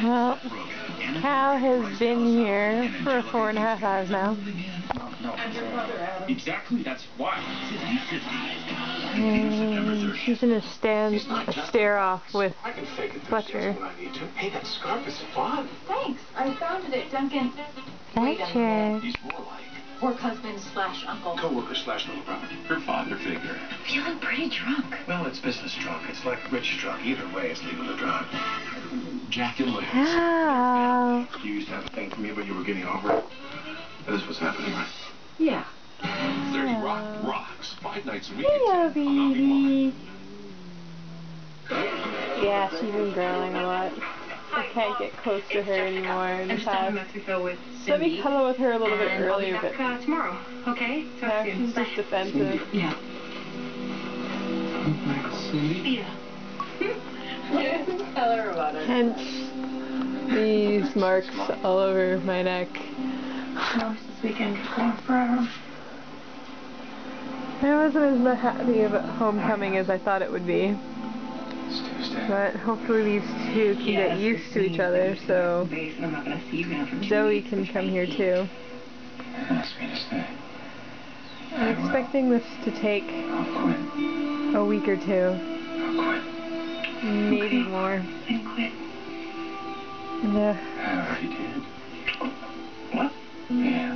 Well, Cal has been here for 4.5 hours now. Exactly, that's why. And she's gonna stare off with Fletcher. Hey, that scarf is fun. Thanks. I found it at Duncan. Fletcher. He's more like Work husband / uncle. co-worker / little brother. Her father figure. Feeling pretty drunk. Well, it's business drunk. It's like rich drunk. Either way, it's legal to drive. Jack and Liz. Cal. You used to have a thing for me, but you were getting over it. This was happening, right? Yeah. 30 Rock rocks. 5 nights a week. Hello, baby. Yeah, she's been growling a lot. I can't get close to her anymore in the past. Let me cuddle with her a little bit earlier, but tomorrow, okay? now she's just defensive. Yeah. Tell her about it. Hence these marks all over my neck. No, this weekend is going forever. I wasn't as happy about homecoming as I thought it would be. But hopefully these two can get used to each other, so Zoe can come here too. I'm expecting this to take a week or two. Maybe more. And quit. Yeah. I already did. What? Yeah.